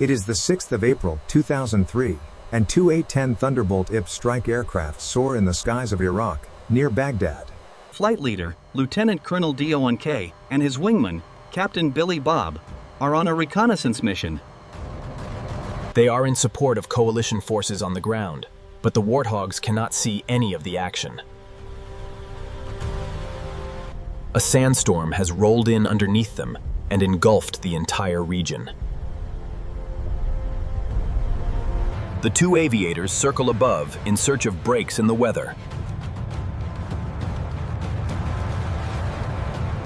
It is the 6th of April, 2003, and two A-10 Thunderbolt IP strike aircraft soar in the skies of Iraq, near Baghdad. Flight leader, Lieutenant Colonel D-O-N-K, and his wingman, Captain Billy Bob, are on a reconnaissance mission. They are in support of coalition forces on the ground, but the Warthogs cannot see any of the action. A sandstorm has rolled in underneath them and engulfed the entire region. The two aviators circle above in search of breaks in the weather.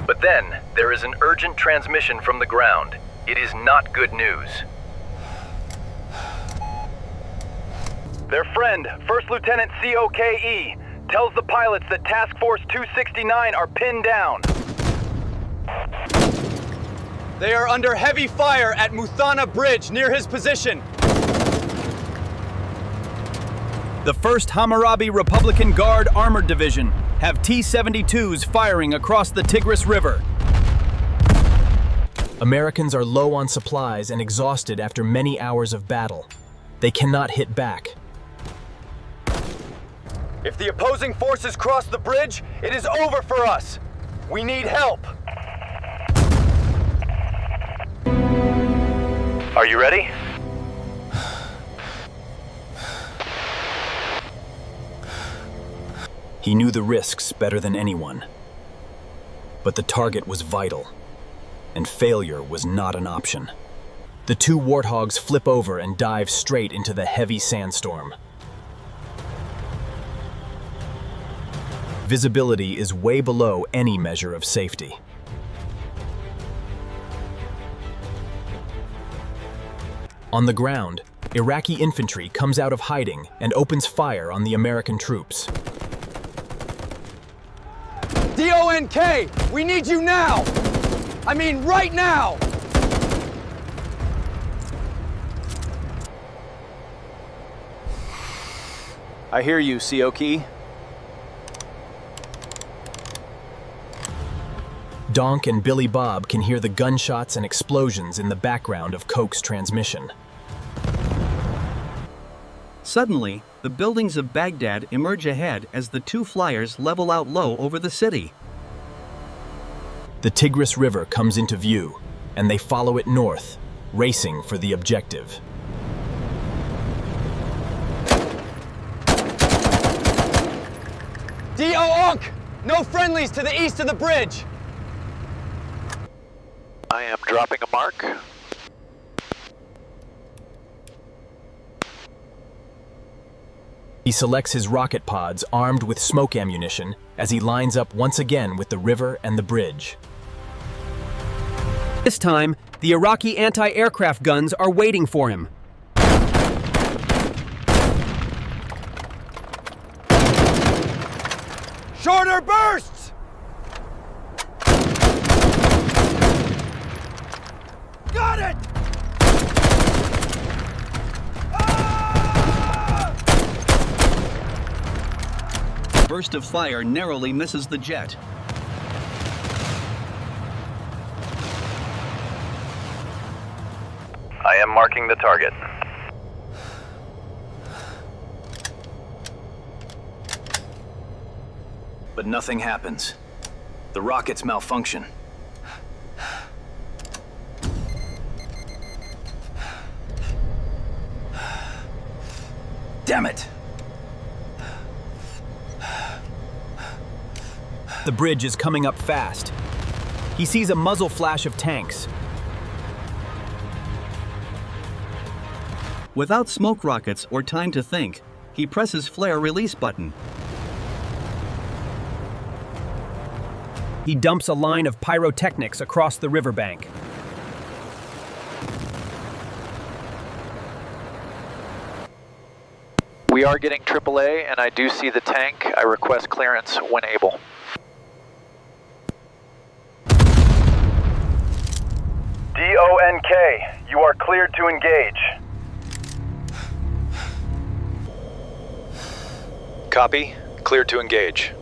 But then, there is an urgent transmission from the ground. It is not good news. Their friend, First Lieutenant COKE, tells the pilots that Task Force 269 are pinned down. They are under heavy fire at Muthana Bridge near his position. The 1st Hammurabi Republican Guard Armored Division have T-72s firing across the Tigris River. Americans are low on supplies and exhausted after many hours of battle. They cannot hit back. If the opposing forces cross the bridge, it is over for us. We need help. Are you ready? He knew the risks better than anyone. But the target was vital, and failure was not an option. The two Warthogs flip over and dive straight into the heavy sandstorm. Visibility is way below any measure of safety. On the ground, Iraqi infantry comes out of hiding and opens fire on the American troops. D-O-N-K, we need you now! I mean, right now! I hear you, COKE. Donk and Billy Bob can hear the gunshots and explosions in the background of Coke's transmission. Suddenly, the buildings of Baghdad emerge ahead as the two flyers level out low over the city. The Tigris River comes into view, and they follow it north, racing for the objective. D-O-Onk! No friendlies to the east of the bridge! I am dropping a mark. He selects his rocket pods armed with smoke ammunition as he lines up once again with the river and the bridge. This time, the Iraqi anti-aircraft guns are waiting for him. Shorter bursts! Got it! A burst of fire narrowly misses the jet. I am marking the target. But nothing happens. The rockets malfunction. Damn it! The bridge is coming up fast. He sees a muzzle flash of tanks. Without smoke rockets or time to think, he presses flare release button. He dumps a line of pyrotechnics across the riverbank. We are getting AAA, and I do see the tank. I request clearance when able. D-O-N-K, you are cleared to engage. Copy. Cleared to engage.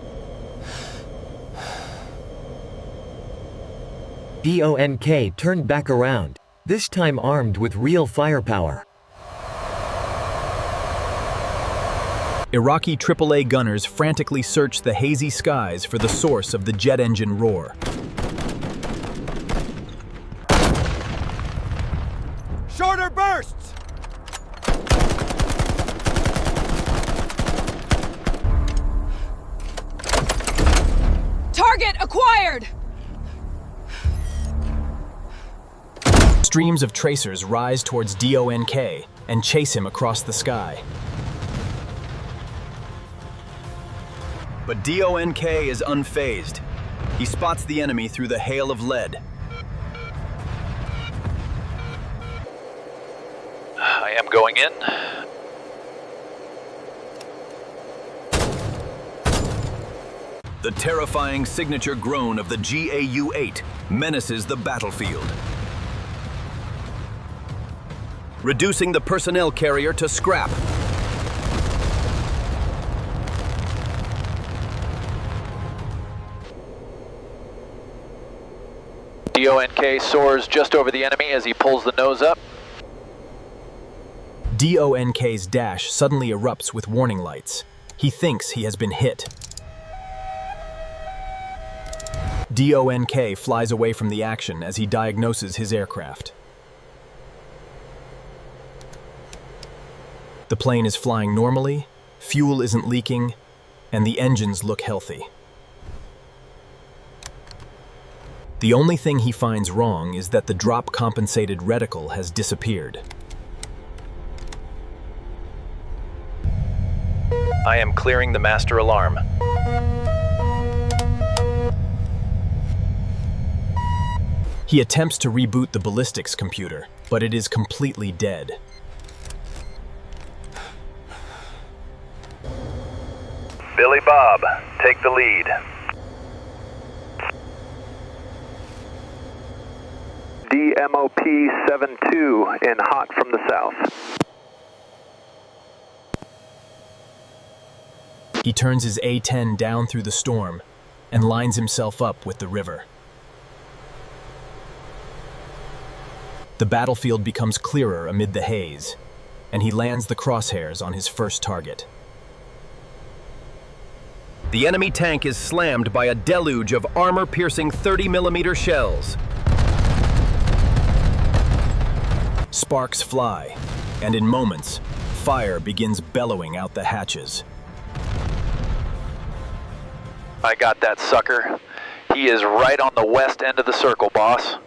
D-O-N-K turned back around. this time armed with real firepower. Iraqi AAA gunners frantically search the hazy skies for the source of the jet engine roar. Shorter bursts! Target acquired! Streams of tracers rise towards DONK and chase him across the sky. But DONK is unfazed. He spots the enemy through the hail of lead. I am going in. The terrifying signature groan of the GAU-8 menaces the battlefield, reducing the personnel carrier to scrap. DONK soars just over the enemy as he pulls the nose up. DONK's dash suddenly erupts with warning lights. He thinks he has been hit. DONK flies away from the action as he diagnoses his aircraft. The plane is flying normally, fuel isn't leaking, and the engines look healthy. The only thing he finds wrong is that the drop-compensated reticle has disappeared. I am clearing the master alarm. He attempts to reboot the ballistics computer, but it is completely dead. Billy Bob, take the lead. DMOP-72 in hot from the south. He turns his A-10 down through the storm and lines himself up with the river. The battlefield becomes clearer amid the haze, and he lands the crosshairs on his first target. The enemy tank is slammed by a deluge of armor-piercing 30mm shells. Sparks fly, and in moments, fire begins bellowing out the hatches. I got that sucker. He is right on the west end of the circle, boss.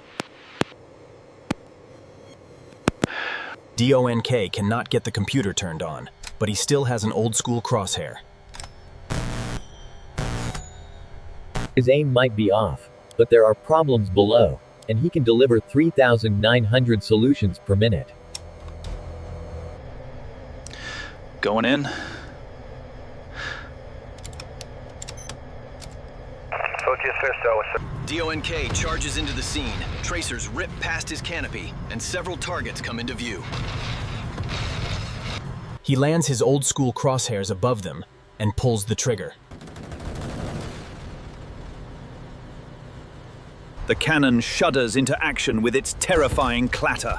DONK cannot get the computer turned on, but he still has an old-school crosshair. His aim might be off, but there are problems below, and he can deliver 3,900 solutions per minute. Going in. DONK charges into the scene. Tracers rip past his canopy, and several targets come into view. He lands his old-school crosshairs above them and pulls the trigger. The cannon shudders into action with its terrifying clatter.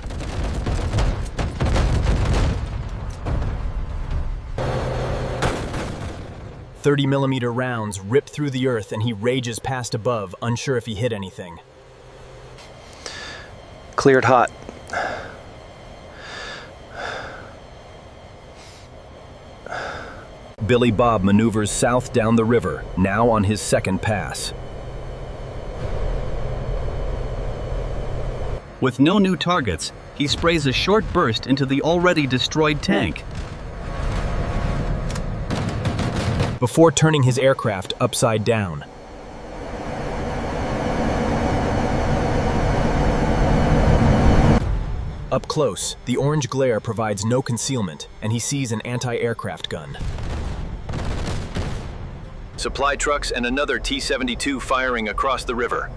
.30mm rounds rip through the earth and he rages past above, unsure if he hit anything. Cleared hot. Billy Bob maneuvers south down the river, now on his second pass. With no new targets, he sprays a short burst into the already destroyed tank. Before turning his aircraft upside down. Up close, the orange glare provides no concealment, and he sees an anti-aircraft gun. Supply trucks and another T-72 firing across the river.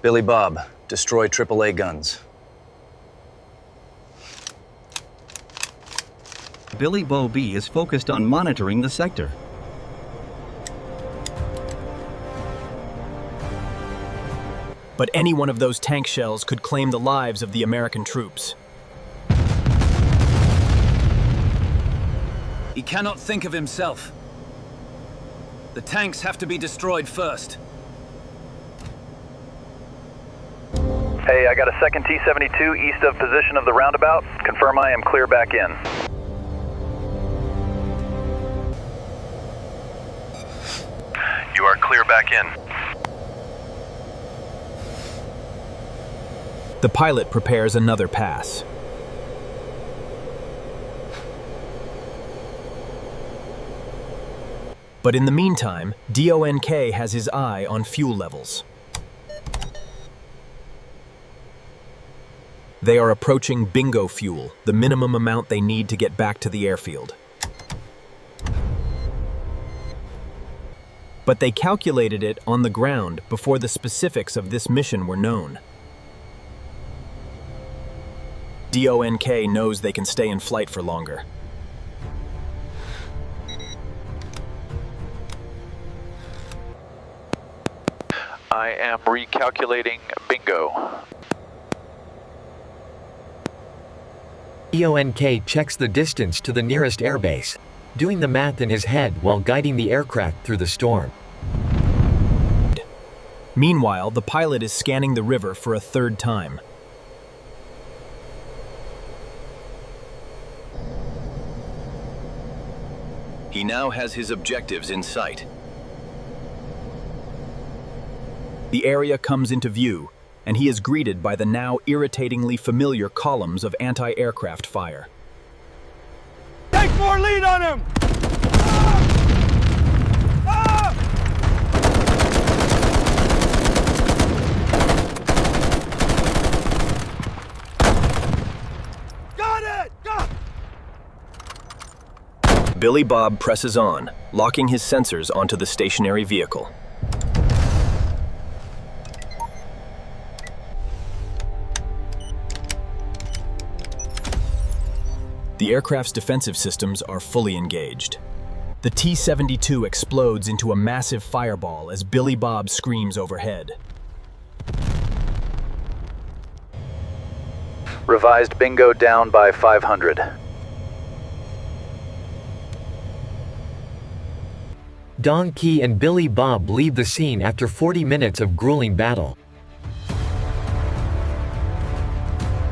Billy Bob, destroy AAA guns. Billy Bo B is focused on monitoring the sector. But any one of those tank shells could claim the lives of the American troops. He cannot think of himself. The tanks have to be destroyed first. Hey, I got a second T-72 east of position of the roundabout. Confirm I am clear back in. You are clear back in. The pilot prepares another pass. But in the meantime, DONK has his eye on fuel levels. They are approaching bingo fuel, the minimum amount they need to get back to the airfield. But they calculated it on the ground before the specifics of this mission were known. DONK knows they can stay in flight for longer. I am recalculating bingo. DONK checks the distance to the nearest airbase, doing the math in his head while guiding the aircraft through the storm. Meanwhile, the pilot is scanning the river for a third time. He now has his objectives in sight. The area comes into view, and he is greeted by the now irritatingly familiar columns of anti-aircraft fire. Take more lead on him! Got it! Billy Bob presses on, locking his sensors onto the stationary vehicle. The aircraft's defensive systems are fully engaged. The T-72 explodes into a massive fireball as Billy Bob screams overhead. Revised bingo down by 500. Don Key and Billy Bob leave the scene after 40 minutes of grueling battle.